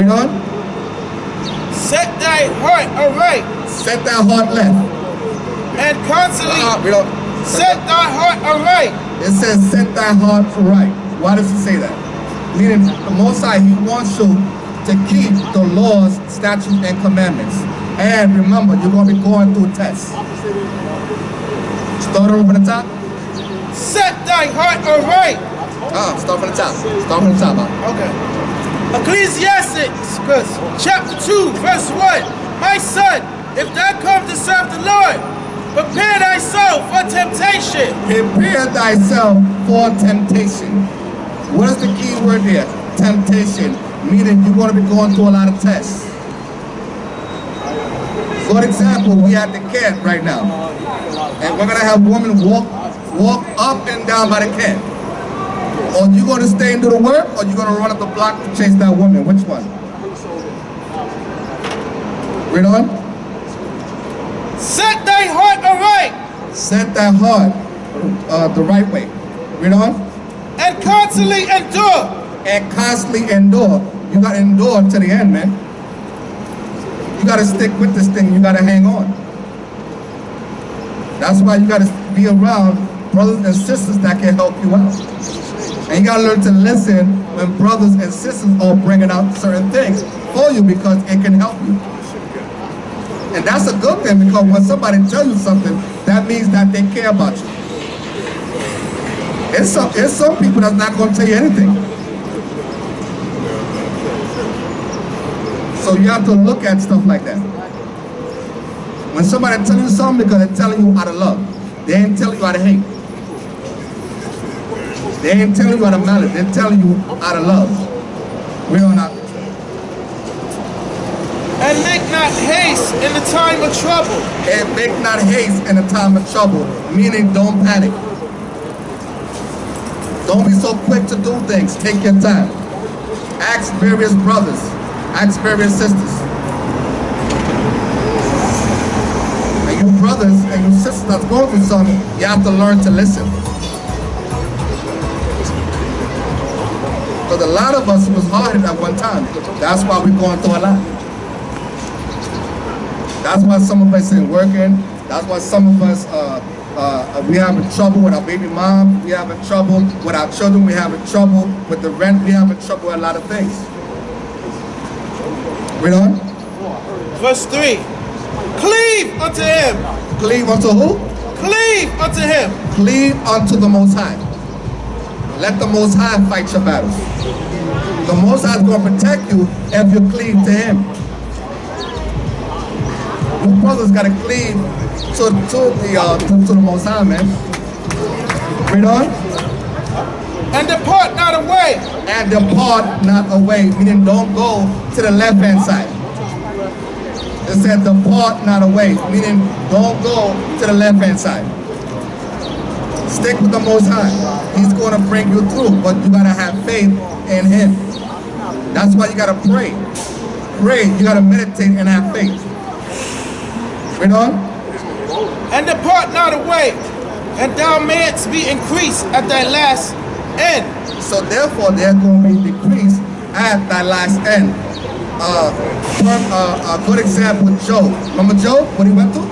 Read on. Set thy heart aright. Set thy heart left. And constantly Read on. set thy heart aright. It says set thy heart right. Why does it say that? Meaning the Most High, He wants you to keep the laws, statutes, and commandments. And remember, you're going to be going through tests. Start over from the top. Set thy heart aright. Start from the top. Start from the top. Okay. Ecclesiastes chapter 2 verse 1. My son, if thou come to serve the Lord, prepare thyself for temptation. Prepare thyself for temptation. What is the key word there? Temptation. Meaning you're going to be going through a lot of tests. For example, we at the camp right now. And we're going to have women walk up and down by the camp. Or you going to stay and do the work, or you going to run up the block to chase that woman? Which one? Read on. Set thy heart aright. Set thy heart the right way. Read on. And constantly endure. And constantly endure. You got to endure to the end, man. You got to stick with this thing. You got to hang on. That's why you got to be around brothers and sisters that can help you out. And you got to learn to listen when brothers and sisters are bringing out certain things for you, because it can help you. And that's a good thing, because when somebody tells you something, that means that they care about you. It's some people that's not going to tell you anything. So you have to look at stuff like that. When somebody tells you something, because they're telling you out of love. They ain't telling you out of hate. They ain't telling you out of malice. They're telling you out of love. We're on that. And make not haste in the time of trouble. And make not haste in the time of trouble. Meaning don't panic. Don't be so quick to do things. Take your time. Ask various brothers. Ask various sisters. And you brothers and you sisters that's going through something, you have to learn to listen. Because a lot of us was hard at one time. That's why we're going through a lot. That's why some of us ain't working. That's why some of us, we having trouble with our baby mom. We having trouble with our children. We having trouble with the rent. We having trouble with a lot of things. Read on. Verse 3. Cleave unto him. Cleave unto who? Cleave unto him. Cleave unto the Most High. Let the Most High fight your battles. The Most High is going to protect you if you cleave to Him. You brothers got to cleave to the Most High, man. Read on. And depart not away. And depart not away, meaning don't go to the left-hand side. It said depart not away, meaning don't go to the left-hand side. Stick with the Most High. He's going to bring you through, but you got to have faith in Him. That's why you got to pray. Pray, you got to meditate and have faith. Read on. And depart not away, and thou mayest be increased at thy last end. So therefore, there's going to be decrease at thy last end. A good example with Job. Remember Job, what he went through?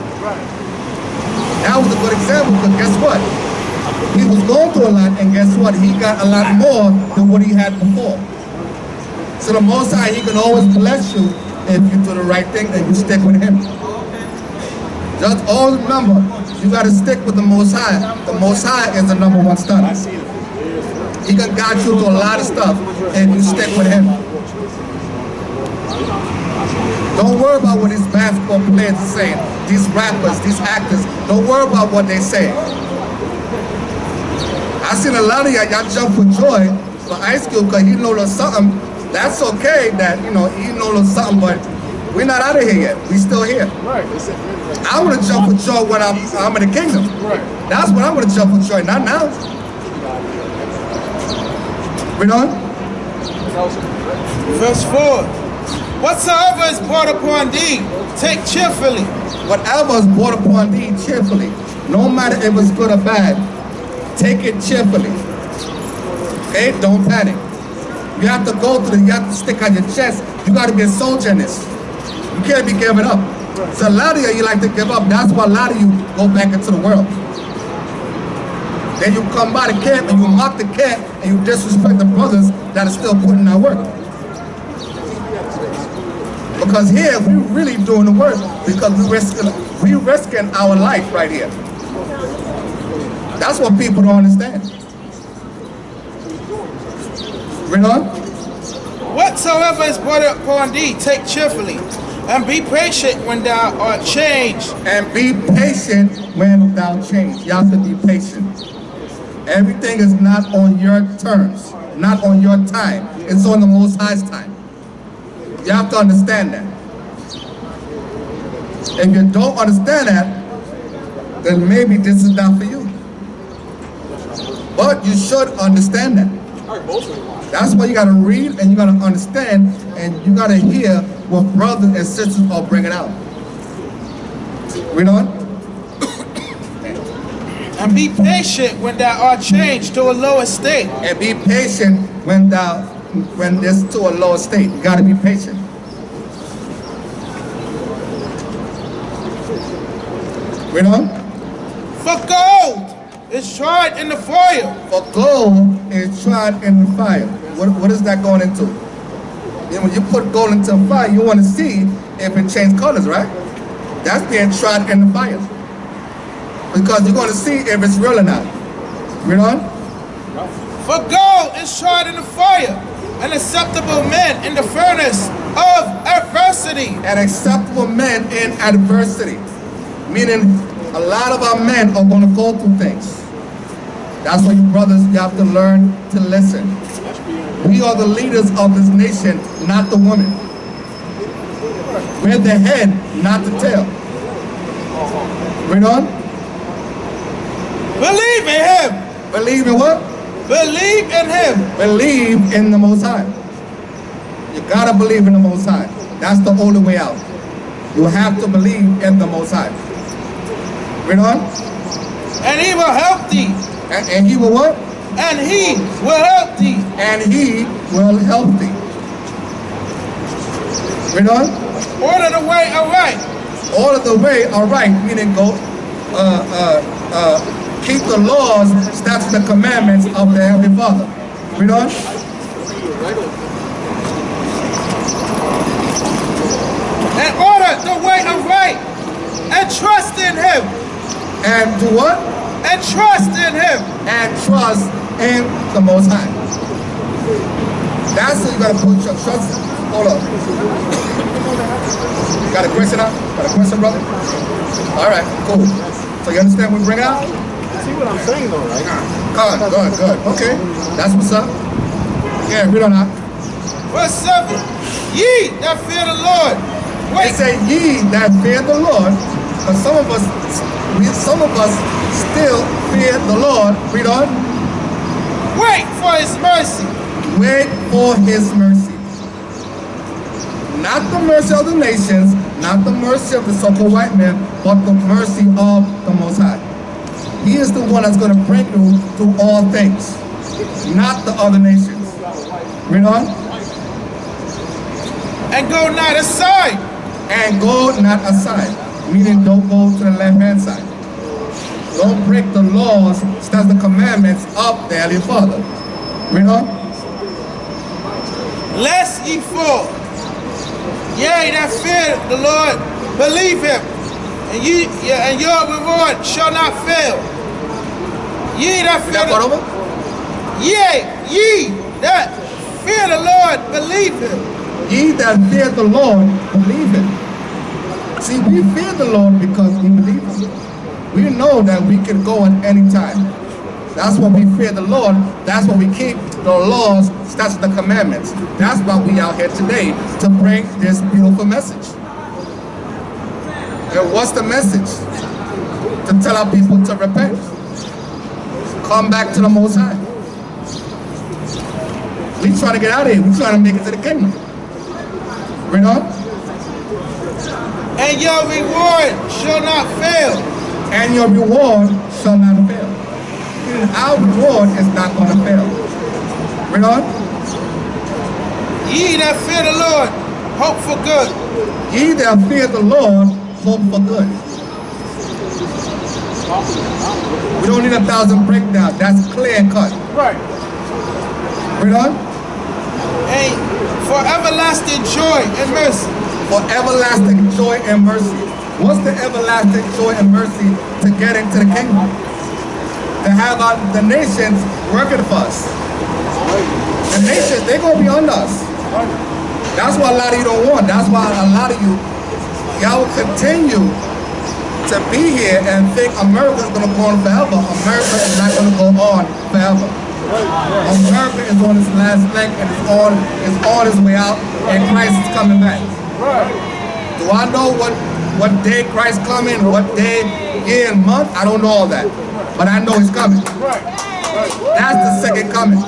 That was a good example, because guess what? He was going through a lot, and guess what? He got a lot more than what he had before. So the Most High, He can always bless you if you do the right thing and you stick with Him. Just always remember, you got to stick with the Most High. The Most High is the #1 stunner. He can guide you through a lot of stuff if you stick with Him. Don't worry about what these basketball players are saying, these rappers, these actors. Don't worry about what they say. I seen a lot of y'all jump for joy for Ice Cube because he know a little something. That's okay that, he know a little something, but we're not out of here yet. We still here. I want to jump for joy when I'm in the kingdom. That's when I'm going to jump for joy, not now. Read on. Verse 4. Whatsoever is brought upon thee, take cheerfully. Whatever is brought upon thee, cheerfully. No matter if it's good or bad, take it cheerfully. Okay? Don't panic. You have to go through you have to stick on your chest You got to be a soldier in this. You can't be giving up. So a lot of you like to give up. That's why a lot of you go back into the world. Then you come by the camp and you mock the camp and you disrespect the brothers that are still putting in that work. Because here we're really doing the work because we're risking our life right here. That's what people don't understand. Read on. Whatsoever is brought upon thee, take cheerfully, and be patient when thou art changed. And be patient when thou change. You have to be patient. Everything is not on your terms, not on your time. It's on the Most High's time. You have to understand that. If you don't understand that, then maybe this is not for you. But you should understand that. That's why you got to read and you got to understand and you got to hear what brothers and sisters are bringing out. Read on. And be patient when thou art changed to a lower state. And be patient when it's to a lower state. You got to be patient. Read on. For gold is tried in the fire. For gold is tried in the fire. What is that going into? When you put gold into a fire, you want to see if it changes colors, right? That's being tried in the fire. Because you're going to see if it's real or not. Read on. For gold is tried in the fire, and acceptable men in the furnace of adversity. And acceptable men in adversity. Meaning, a lot of our men are going to go through things. That's why you brothers, you have to learn to listen. We are the leaders of this nation, not the women. We're the head, not the tail. Read on. Believe in him. Believe in what? Believe in him. Believe in the Most High. You gotta believe in the Most High. That's the only way out. You have to believe in the Most High. Read on. And he will help thee. And he will what? And he will help thee. And he will help thee. Read on. Order the way aright. Order the way aright, meaning go keep the laws, statutes, and commandments of the Heavenly Father. Read on. And order the way aright. And trust in him. And do what? And trust in him. And trust in the Most High. That's what you gotta put your trust in. Hold up. Got a question now? Got a question, brother? All right, cool. So you understand what we bring out? See what I'm saying though, right? Good. Okay, that's what's up. Yeah, read on that. Verse 7. Ye that fear the Lord. They say ye that fear the Lord, but some of us still fear the Lord. Read on. Wait for his mercy. Wait for his mercy. Not the mercy of the nations, not the mercy of the so-called white man, but the mercy of the Most High. He is the one that's going to bring you through all things, not the other nations. Read on. And go not aside. And go not aside, meaning don't go to the left-hand side. Don't break the laws, statutes, the commandments of the Heavenly Father. Read on. Lest ye fall. Yea, that fear the Lord, believe him, and your reward shall not fail. Ye that fear the Lord. Ye that fear the Lord, believe him. Ye that fear the Lord, believe him. See, we fear the Lord because we believe him. We know that we can go at any time. That's why we fear the Lord. That's why we keep the laws, statutes, the commandments. That's why we are here today, to bring this beautiful message. And what's the message? To tell our people to repent. Come back to the Most High. We trying to get out of here. We trying to make it to the kingdom. Read on. And your reward shall not fail. And your reward shall not fail. Our reward is not going to fail. Read on. Ye that fear the Lord, hope for good. Ye that fear the Lord, hope for good. We don't need 1,000 breakdowns. That's clear and cut. Right. Read on. And for everlasting joy and mercy. For everlasting joy and mercy. What's the everlasting joy and mercy to get into the kingdom? To have the nations working for us. The nations, they're going to be under us. That's what a lot of you don't want. That's why a lot of you, y'all will continue to be here and think America's going to go on forever. America is not going to go on forever. America is on its last leg and it's on its way out, and Christ is coming back. Do I know what day Christ coming, what day, year, and month? I don't know all that, but I know he's coming. That's the second coming.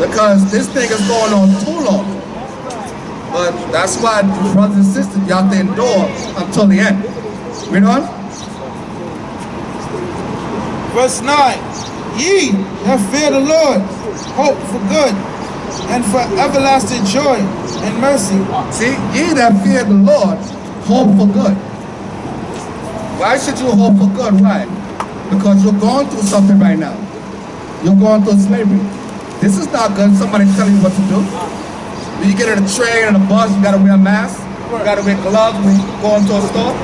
Because this thing is going on too long. But that's why, brothers and sisters, you have to endure until the end. Read on. Verse 9. Ye that fear the Lord, hope for good, and for everlasting joy and mercy. See, ye that fear the Lord, hope for good. Why should you hope for good? Why? Because you're going through something right now. You're going through slavery. This is not good. Somebody telling you what to do. When you get in a train and a bus, you gotta wear a mask. You gotta wear gloves when you go into a store.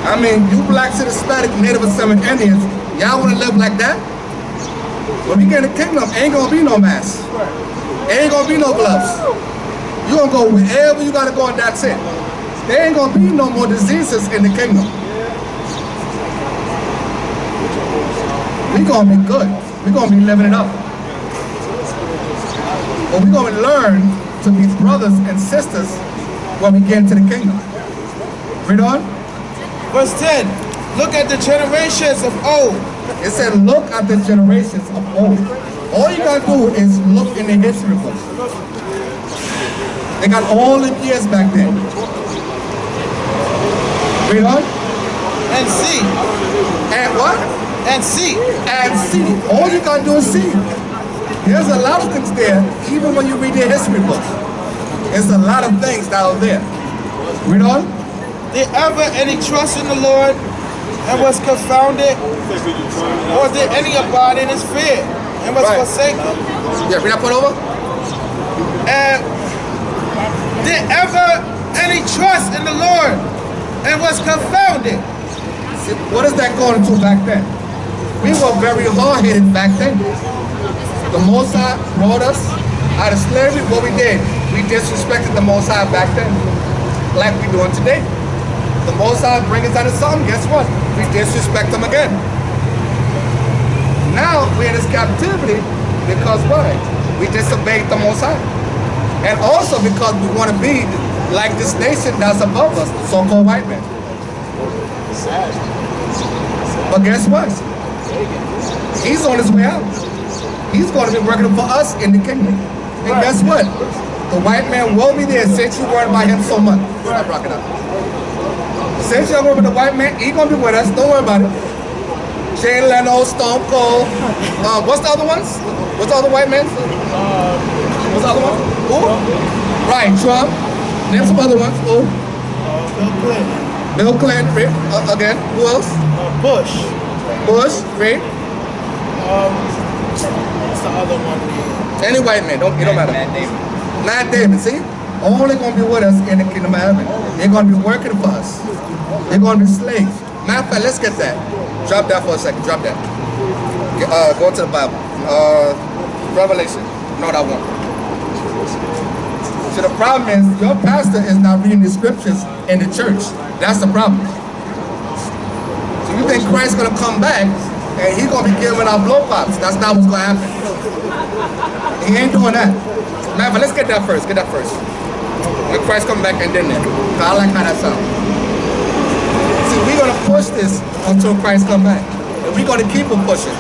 I mean, you blacks and Hispanic, Native and Seven Indians, y'all wanna live like that? When we get in the kingdom, ain't gonna be no mask. Ain't gonna be no gloves. You gonna go wherever you gotta go and that's it. There ain't gonna be no more diseases in the kingdom. We gonna be good. We gonna be living it up. But we gonna learn to be brothers and sisters when we get into the kingdom. Read on. Verse 10. Look at the generations of old. It said, look at the generations of old. All you gotta do is look in the history books. They got all the years back then. Read on. And see. And what? And see. And see. All you gotta do is see. There's a lot of things there, even when you read the history books. There's a lot of things that are there. Read on. Did ever any trust in the Lord and was confounded? Or did any abide in his fear and was forsaken? Yeah, read that part over. And did ever any trust in the Lord and was confounded? See, what is that going to back then? We were very hard-headed back then. The Most High brought us out of slavery. What we did, we disrespected the Most High back then, like we're doing today. The Most High bring us out of something, guess what? We disrespect him again. Now we're in this captivity because why? We disobeyed the Most High. And also because we want to be like this nation that's above us, the so-called white man. But guess what? He's on his way out. He's going to be working for us in the kingdom. And guess what? The white man will be there since you worried about him so much. Stop rocking up. Since you're worried about the white man, he's going to be with us. Don't worry about it. Jay Leno, Stone Cold. What's the other ones? What's the other white men? What's the other one? Who? Right, Trump. Name some other ones. Who? Bill Clinton. Bill Clinton. Again. Who else? Bush. Bush. Rick. What's the other one? Any white man. It don't matter. Matt Damon. See? Only going to be with us in the kingdom of heaven. They're going to be working for us. They're going to be slaves. Matter of fact, let's get that. Drop that for a second. Drop that. Go to the Bible. Revelation. No, that one. So the problem is, your pastor is not reading the scriptures in the church. That's the problem. So you think Christ's going to come back and he's going to be giving out blow pops. That's not what's going to happen. He ain't doing that. Matter of fact, let's get that first. Get that first. When Christ come back and then that. I like how that sounds. See, we're going to push this until Christ come back. And we're going to keep on pushing.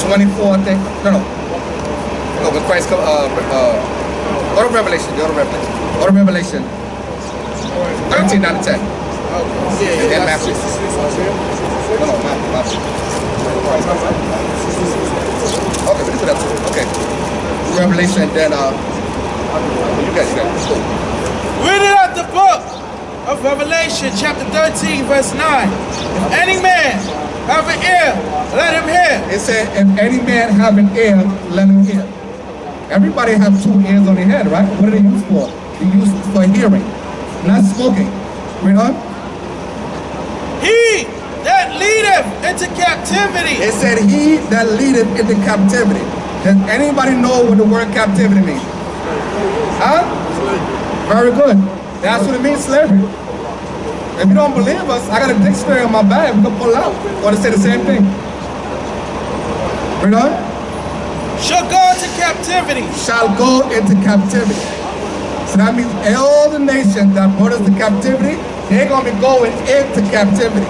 24, I think. No, when Christ come, go to Revelation. Go to Revelation 13, 9 to 10. And Matthew. No, Matthew. Okay, we can do that too. Okay. Revelation, and then you guys got it. Read it out the book of Revelation, chapter 13, verse 9. If any man have an ear, let him hear. It said, if any man have an ear, let him hear. Everybody have 2 ears on their head, right? What are they used for? They're used for hearing, not smoking. Read on. He that leadeth into captivity. It said, he that leadeth into captivity. Does anybody know what the word captivity means? Huh? Very good. That's what it means, slavery. If you don't believe us, I got a dictionary in my bag. We can pull it out. Want to say the same thing? Read on. Shall go into captivity. Shall go into captivity. So that means all the nations that brought us to captivity, they're going to be going into captivity.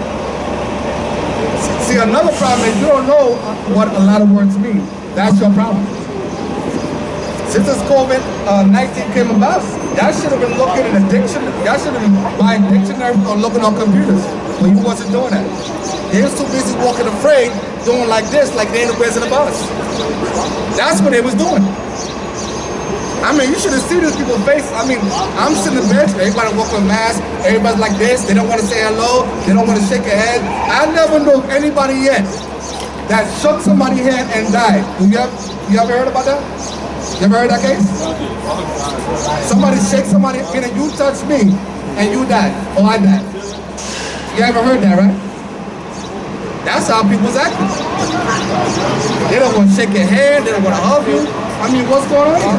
See, another problem is you don't know what a lot of words mean. That's your problem. Since this COVID-19 came about, y'all should have been looking in a dictionary. Y'all should have been buying dictionaries or looking on computers. But you wasn't doing that. They was too busy walking afraid, doing like this, like they ain't the president about us. That's what they was doing. I mean, you should have seen these people's faces. I mean, I'm sitting in the bench, everybody walking with masks, everybody's like this, they don't want to say hello, they don't want to shake a head. I never knew anybody yet that shook somebody's hand and died. You ever heard about that? You ever heard that case? Somebody shake somebody, and you touch me, and you died, or I died. You ever heard that, right? That's how people's acting. They don't want to shake your hand, they don't want to hug you. I mean, what's going on here?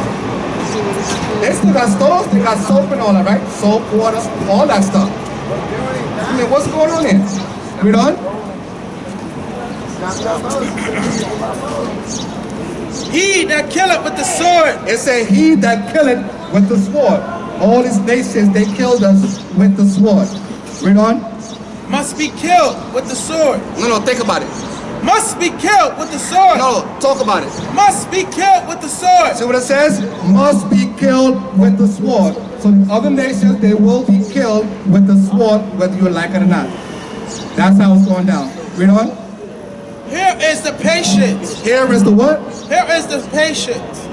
They still got stores, they got soap and all that, right? Soap, water, all that stuff. I mean, what's going on here? Read on. He that killeth with the sword. It said, he that killeth with the sword. All these nations, they killed us with the sword. Read on. Must be killed with the sword. No, think about it. Must be killed with the sword. No, talk about it. Must be killed with the sword. See what it says? Must be killed with the sword. So the other nations, they will be killed with the sword, whether you like it or not. That's how it's going down. Read on. Here is the patience. Here is the what? Here is the patience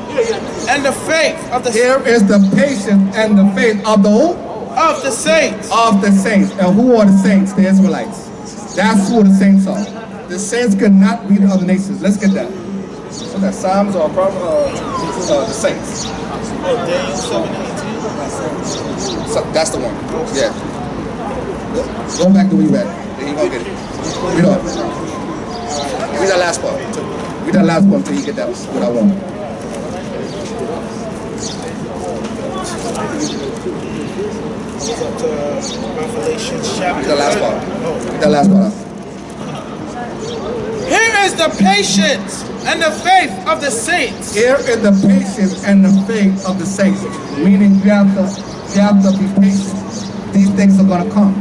and the faith of the Here is the patience and the faith of the who? Of the saints. Of the saints. And who are the saints? The Israelites. That's who the saints are. The saints could not be the other nations. Let's get that. So that Psalms are the saints. Daniel 7:18. So that's the one. Yeah. Go back to where you at. Then you gonna get it. Read on. Read that last part. Read that last part until you get that. What I want. Revelation chapter. Read that last part. Read that last part. Here is the patience and the faith of the saints. Here is the patience and the faith of the saints. Meaning you have to be patient. These things are gonna come.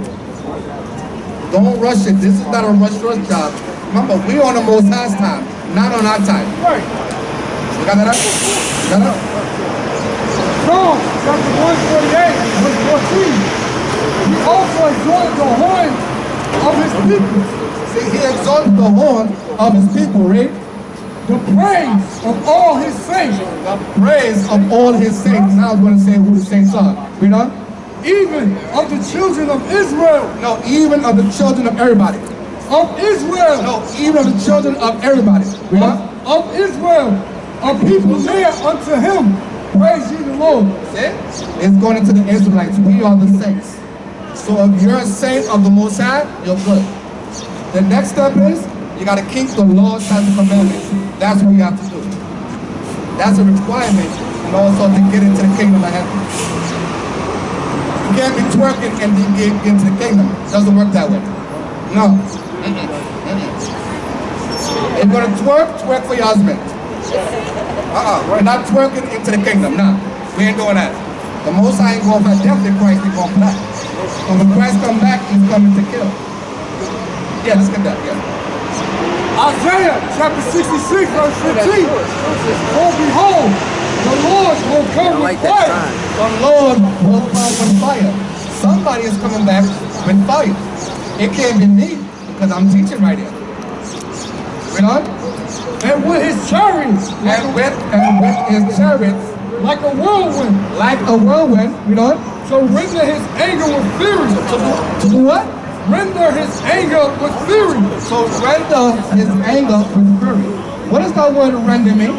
Don't rush it. This is not a rush job. Remember, we're on the Most High's time, not on our time. Right. You got that up? You got that up? Psalm chapter 148, verse 14. He also exalted the horn of his people. See, he exalted the horn of his people, right? The praise of all his saints. The praise of all his saints. Now I'm going to say who the saints are. Read on. Even of the children of Israel. No, even of the children of everybody. Of Israel. No, even of the children of everybody. Read on. Of Israel. A people near unto him. Praise ye the Lord. See? It's going into the Israelites. We are the saints. So if you're a saint of the Most High, you're good. The next step is you got to keep the laws and the commandments. That's what you have to do. That's a requirement in order to get into the kingdom of heaven. You can't be twerking and then get into the kingdom. It doesn't work that way. No. If you're going to twerk for your husband. We're not twerking into the kingdom. No. We ain't doing that. The Most High ain't going for definitely Christ ain't going for that. So when Christ come back, he's coming to kill. Yeah, let's get that. Yeah. Isaiah chapter 66, verse 15. For behold, the Lord will come with fire. The Lord will come with fire. Somebody is coming back with fire. It can't be me because I'm teaching right here. Read on. And and with his chariots, and with his chariots, like a whirlwind. like a whirlwind, you know, So render his anger with fury. to do what? Render his anger with fury. So render his anger with fury. What does that word render mean?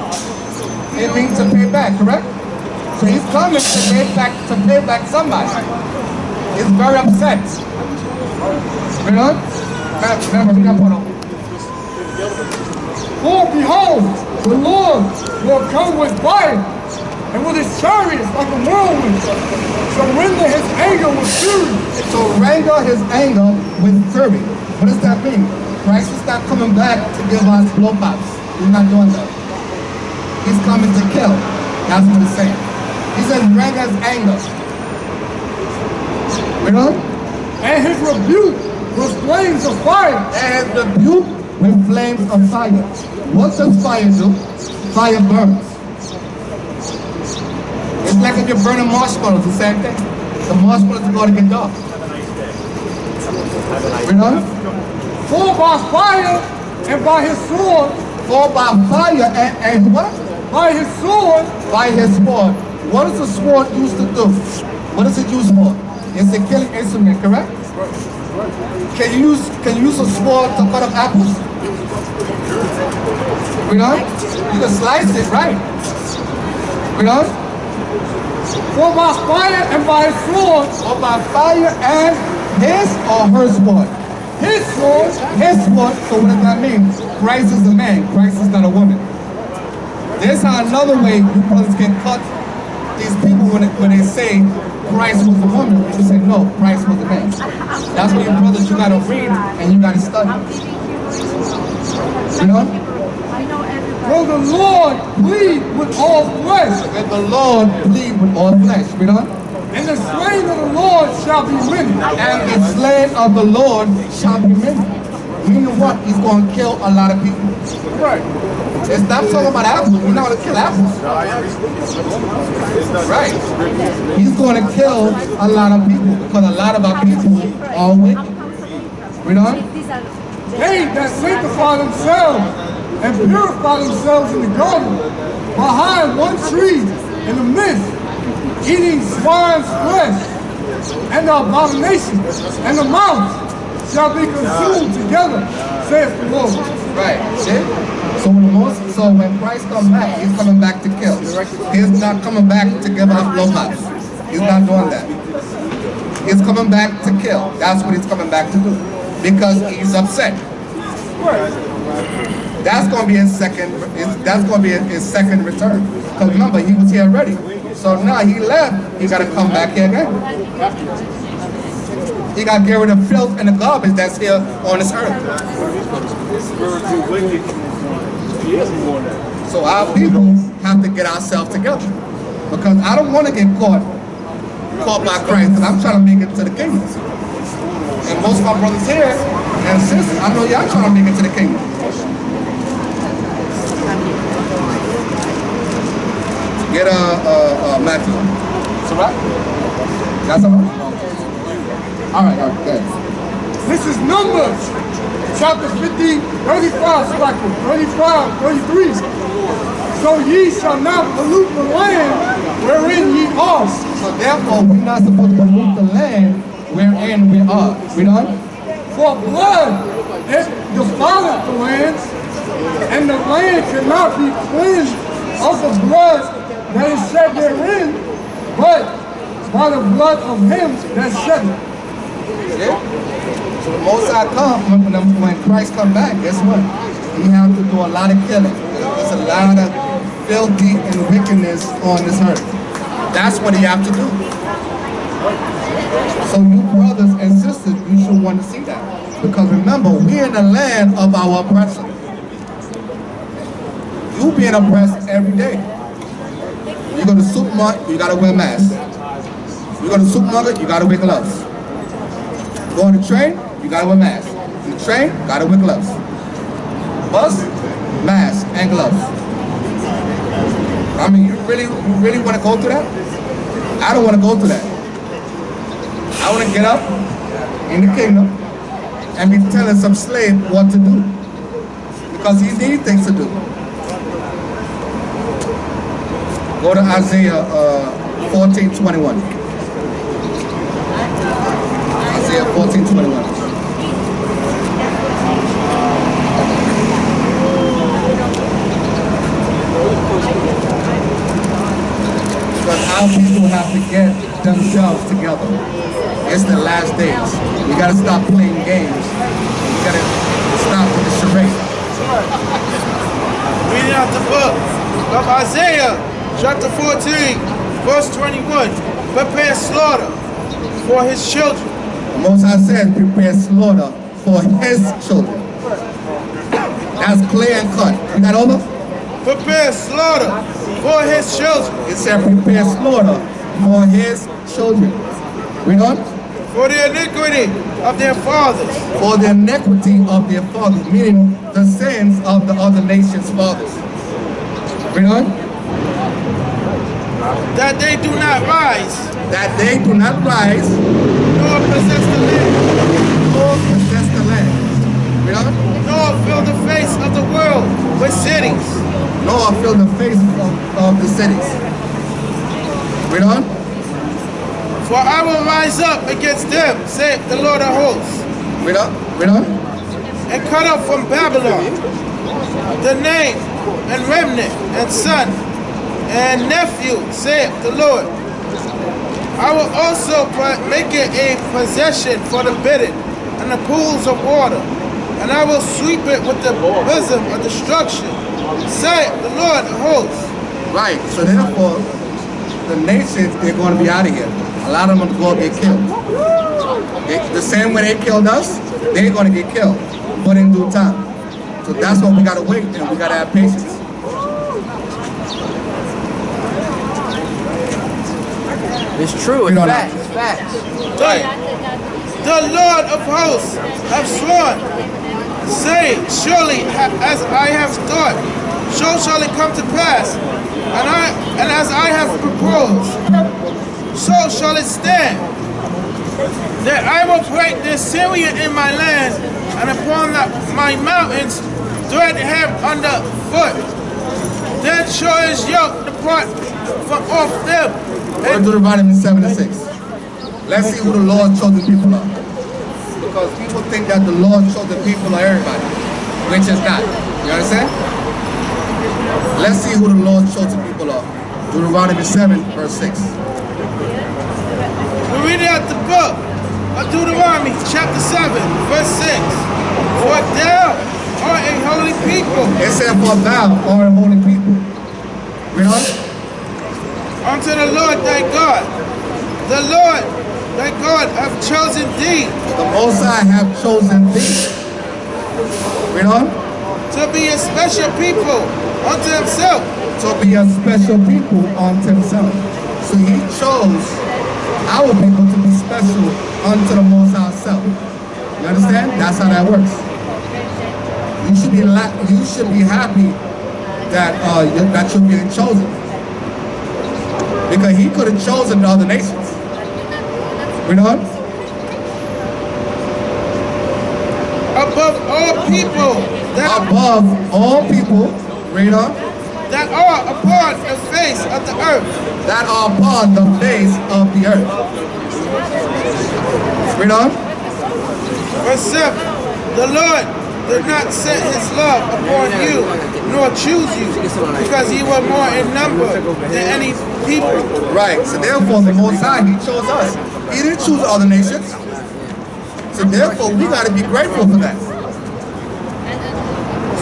It means to pay back, correct? So he's coming to pay back somebody. He's very upset. You know? Remember, we got put on. For behold, the Lord will come with fire, and with his chariots like a whirlwind. So render his anger with fury. So render his anger with fury. What does that mean? Christ is not coming back to give us blowpops. He's not doing that. He's coming to kill. That's what he's saying. He says render his anger. You know? And his rebuke with flames of fire. And rebuke with flames of fire. What does fire do? Fire burns. It's like if you're burning marshmallows, the same thing. The marshmallows are going to get dark. You know? For by fire and by his sword. For by fire and what? By his sword. By his sword. What is the sword used to do? What is it used for? It's a killing instrument, correct? Can you use a sword to cut up apples? You know? You can slice it, right? You know? For by fire and by his sword. Or by fire and his or her sword. His sword. His sword, so what does that mean? Christ is a man, Christ is not a woman. There's another way you brothers can cut these people when they say Christ was a woman. You say, no, Christ was a man. That's what you brothers, you gotta read and you gotta study. You know? Will the Lord plead with all flesh. And the Lord plead with all flesh, you know? And the slain of the Lord shall be many. And the slain of the Lord shall be many. Meaning what? He's going to kill a lot of people. Right. It's not talking about apples. We're not going to kill apples. Right. He's going to kill a lot of people because a lot of our people are wicked. You know? They that sanctify themselves and purify themselves in the garden behind one tree in the midst, eating swine's flesh, and the abomination and the mouth shall be consumed together, saith the Lord. Right. See? So when Christ comes back, he's coming back to kill. He's not coming back to give us blowpops. He's not doing that. He's coming back to kill. That's what he's coming back to do. Because he's upset. That's going to be his second. That's going to be his second return. Because remember, he was here already. So now he left. He got to come back here again. He got to get rid of filth and the garbage that's here on this earth. So our people have to get ourselves together. Because I don't want to get caught by Christ. Because I'm trying to make it to the kingdom. And most of my brothers here and sisters, I know y'all trying to make it to the kingdom. Get Matthew. It's all right? That's all right? All right, good. This is Numbers, chapter 50, 35, 35, 33. So ye shall not pollute the land wherein ye are. So therefore, we're not supposed to pollute the land wherein we are. We know? For blood it defileth the land, and the land cannot be cleansed of the blood that is shed therein, but by the blood of him that shed it. Yeah. So the Most High come, when Christ come back, guess what? He have to do a lot of killing. There's a lot of filthy and wickedness on this earth. That's what he have to do. So you brothers and sisters, you should want to see that. Because remember, we're in the land of our oppressor. You being oppressed every day. You go to the supermarket, you gotta wear a mask. You go to the supermarket, you gotta wear gloves. Go on the train, you gotta wear a mask. On the train, gotta wear gloves. Bus, mask and gloves. I mean, you really want to go through that? I don't want to go through that. I want to get up in the kingdom and be telling some slave what to do. Because he needs things to do. Go to Isaiah 14:21. Isaiah 14:21. Because our people have to get themselves together. It's the last days. We gotta stop playing games. We gotta stop with the charade. Reading out the book of Isaiah, chapter 14, verse 21. Prepare slaughter for his children. The Most High says, prepare slaughter for his children. That's clear and cut. You got over? Prepare slaughter for his children. It said, prepare slaughter for his children. Read on. For the iniquity of their fathers. For the iniquity of their fathers, meaning the sins of the other nations' fathers. Read on. That they do not rise. That they do not rise. Nor possess the land. Nor possess the land. Read on. Nor fill the face of the world with cities. Nor fill the face of the cities. Read on. For I will rise up against them, saith the Lord of hosts. Read on. Read on. And cut off from Babylon the name and remnant and son and nephew, saith the Lord. I will also make it a possession for the bidding and the pools of water, and I will sweep it with the bosom of destruction, saith the Lord of hosts. Right. So therefore, the nations, they're going to be out of here. A lot of them are going to get killed. The same way they killed us, they're going to get killed, but in due time. So that's why we got to wait and we got to have patience. It's true, it's facts, it's facts. The Lord of hosts have sworn, saying, surely as I have thought, so shall it come to pass, and as I have proposed, so shall it stand, that I will break the Syrian in my land, and upon my mountains tread him under foot. Then shall his yoke depart from off them. Go to Deuteronomy 7:6. Let's see who the Lord's chosen people are. Because people think that the Lord's chosen people are everybody, which is not. You understand? Let's see who the Lord's chosen people are. Deuteronomy 7, verse 6. We read out the book of Deuteronomy, chapter 7, verse 6. For thou art a holy people. It said, for thou art a holy people. Read on. Unto the Lord thy God. The Lord thy God hath chosen thee. The Most High have chosen thee. Read on. To be a special people unto himself. To be a special people unto himself. So he chose our people to be special unto the Most High self. You understand? That's how that works. You should be happy that that you're being chosen. Because he could have chosen the other nations. Read on. Above all people Above all people, read on. that are upon the face of the earth. That are upon the face of the earth. Read on. Verse 7. The Lord did not set his love upon you, nor choose you, because you were more in number than any people. Right. So therefore, the Most High, he chose us. He didn't choose other nations. So therefore, we got to be grateful for that.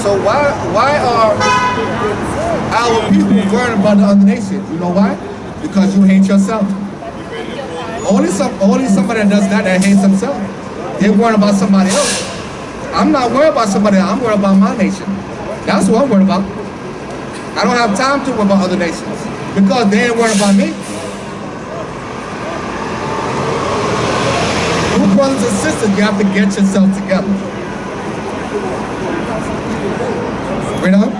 So why are our people worrying about the other nations? You know why? Because you hate yourself. Only somebody that does that hates himself. They're worrying about somebody else. I'm not worried about somebody else. I'm worried about my nation. That's what I'm worried about. I don't have time to worry about other nations because they ain't worried about me. You brothers and sisters, you have to get yourself together. Read on.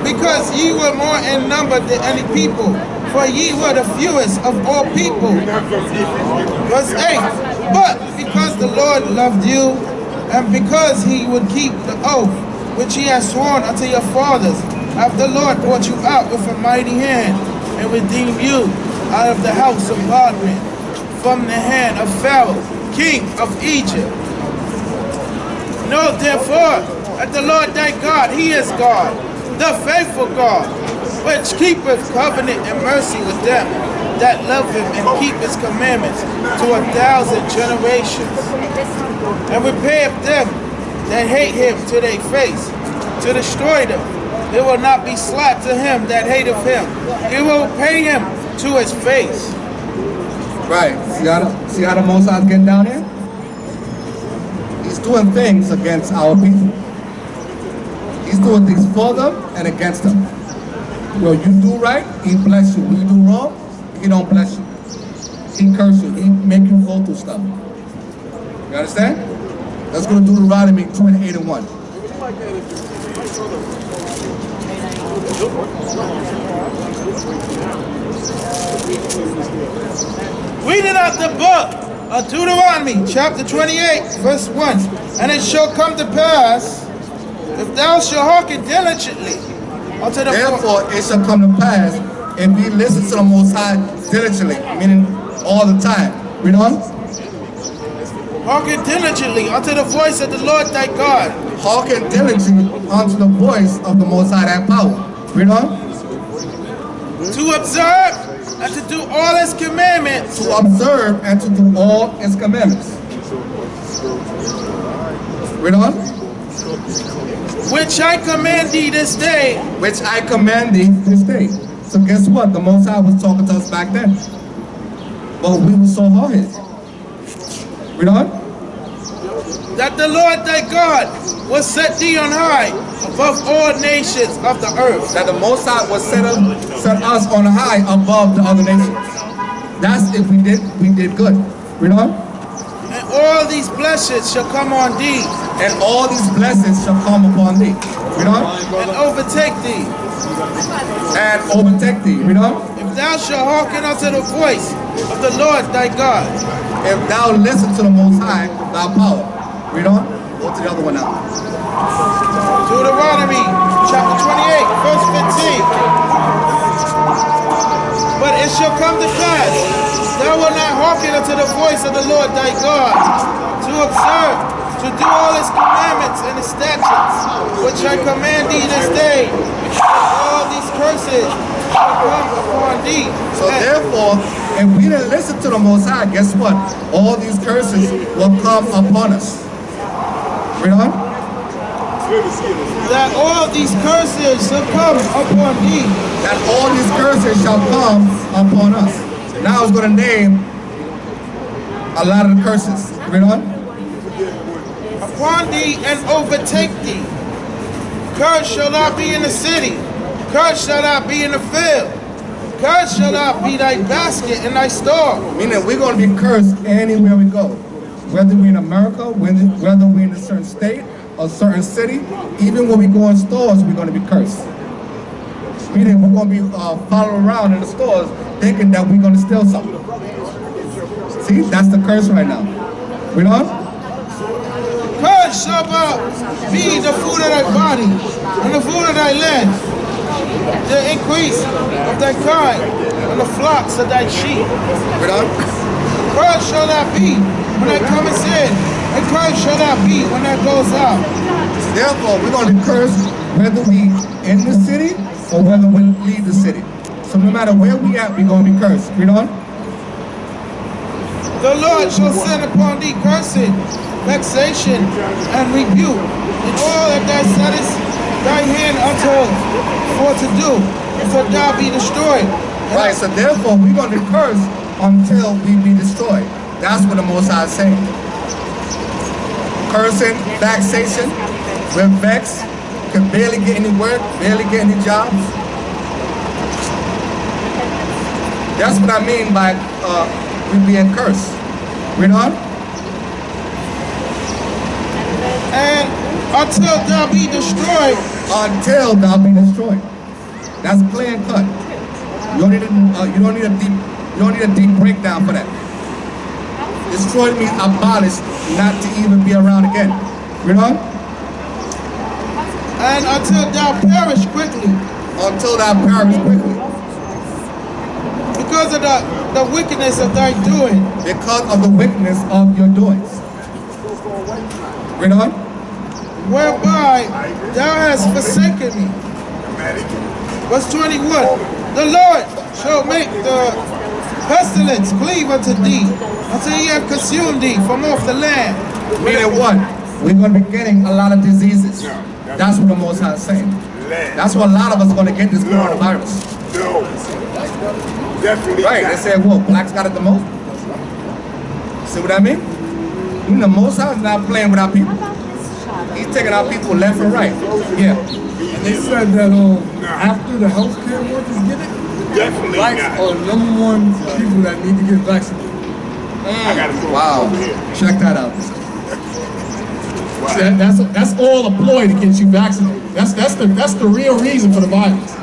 Because ye were more in number than any people, for ye were the fewest of all people. Verse 8. But because the Lord loved you, and because he would keep the oath which he has sworn unto your fathers, after the Lord brought you out with a mighty hand, and redeemed you out of the house of bondmen, from the hand of Pharaoh, king of Egypt. Know therefore that the Lord thy God, he is God, the faithful God, which keepeth covenant and mercy with them that love him and keep his commandments to 1,000 generations, and repayeth them that hate him to their face, to destroy them. It will not be slack to him that hateth him. It will pay him to his face. Right. See how the Most High is getting down there? He's doing things against our people. He's doing things for them and against them. Well, you do right, he bless you. When you do wrong, he don't bless you. He curse you. He make you go through stuff. You understand? Let's go to Deuteronomy 28:1. Reading out the book of Deuteronomy, chapter 28, verse 1. And it shall come to pass, if thou shalt hearken diligently unto the Therefore it shall come to pass, if we listen to the Most High diligently, meaning all the time. Read on. hearken diligently unto the voice of the Lord thy God. Hearken diligently unto the voice of the Most High thy power. Read on. To observe and to do all his commandments. To observe and to do all his commandments. Read on. Which I command thee this day. Which I command thee this day. So guess what? The Most High was talking to us back then. But we were so hard-headed. Read on. That the Lord thy God will set thee on high above all nations of the earth. That the Most High will set us on high above the other nations. That's if we did good. Read on. And all these blessings shall come on thee. And all these blessings shall come upon thee. Read on. And overtake thee. And overtake thee. Read on. If thou shalt hearken unto the voice of the Lord thy God. If thou listen to the Most High, thy power. Read on. Go to the other one now. Deuteronomy chapter 28, verse 15. But it shall come to pass, thou wilt not hearken unto the voice of the Lord thy God, to observe, to do all his commandments and his statutes, which I command thee this day, all these curses shall come upon thee. So therefore, if we didn't listen to the Most High, guess what? All these curses will come upon us. Read on. That all these curses shall come upon thee. That all these curses shall come upon us. Now I was going to name a lot of the curses. Read on. Upon thee and overtake thee. Cursed shall not be in the city. Cursed shall not be in the field. Cursed shall not be thy basket and thy store. Meaning we're going to be cursed anywhere we go. Whether we're in America, whether we're in a certain state, a certain city, even when we go in stores, we're going to be cursed. Meaning we're going to be following around in the stores thinking that we're going to steal something. See, that's the curse right now. Read on. Cursed shall be the food of thy body and the food of thy land, the increase of thy kind and the flocks of thy sheep. Read on. Cursed shall that be when that cometh in, and cursed shall that be when that goes out. Therefore, we're going to be cursed whether we in the city or whether we leave the city. So no matter where we at, we're going to be cursed. Read on. The Lord shall send upon thee cursing, vexation, and rebuke, and all that thou settest thy hand unto for to do, until thou be destroyed. Right, so therefore we're going to be cursed until we be destroyed. That's what the Most High is saying. Cursing, vexation, we're vexed, can barely get any work, barely get any jobs. That's what I mean by we being cursed. Read on. And until thou be destroyed. Until thou be destroyed. That's plain cut. You don't need a deep breakdown for that. Destroyed means abolished, not to even be around again. Read on. and until thou perish quickly, until thou perish quickly, because of the wickedness of thy doing. because of the wickedness of your doings. Read on. Whereby thou hast forsaken me. Verse 21. The Lord shall make the pestilence cleave unto thee, until he have consumed thee from off the land. Meaning what? We're going to be getting a lot of diseases. That's what the Most High is saying. That's what a lot of us are going to get, this coronavirus. No. Definitely Right, they say, well, blacks got it the most. See what I mean? You know, the Most High is not playing with our people. He's taking our people left and right. Yeah. And they said that after the healthcare workers get it, Definitely blacks not. are the #1 people that need to get vaccinated. I gotta go Wow. over here. Check that out. That's all a ploy to get you vaccinated. That's the real reason for the virus.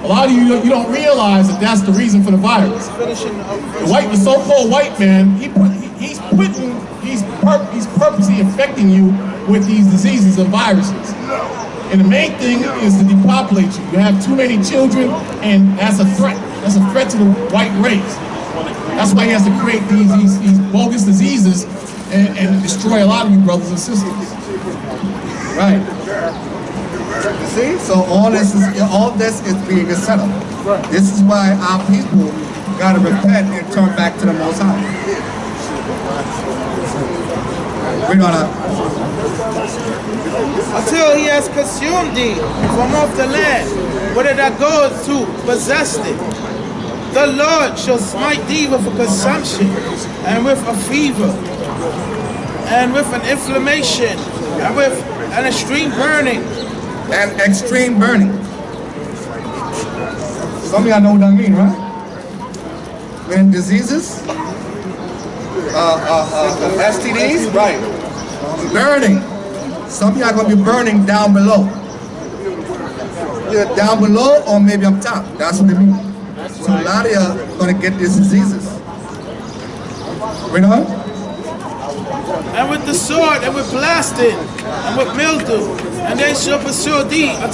A lot of you don't realize that that's the reason for the virus. The so-called white man, he's purposely infecting you with these diseases and viruses. And the main thing is to depopulate you. You have too many children, and that's a threat. That's a threat to the white race. That's why he has to create these bogus diseases and destroy a lot of you brothers and sisters. Right. See? So all this is being set up. This is why our people got to repent and turn back to the Most High. We're gonna. Until he has consumed thee from off the land, whither thou goest to possess it. The Lord shall smite thee with a consumption, and with a fever, and with an inflammation, and with an extreme burning. And extreme burning. Some of y'all know what that means, right? When diseases, STDs, right? Burning. Some of y'all gonna be burning down below. Either down below or maybe up top. That's what it means. So a lot of y'all gonna get these diseases. Read on. And with the sword, and with blasting, and with mildew, and they shall pursue thee until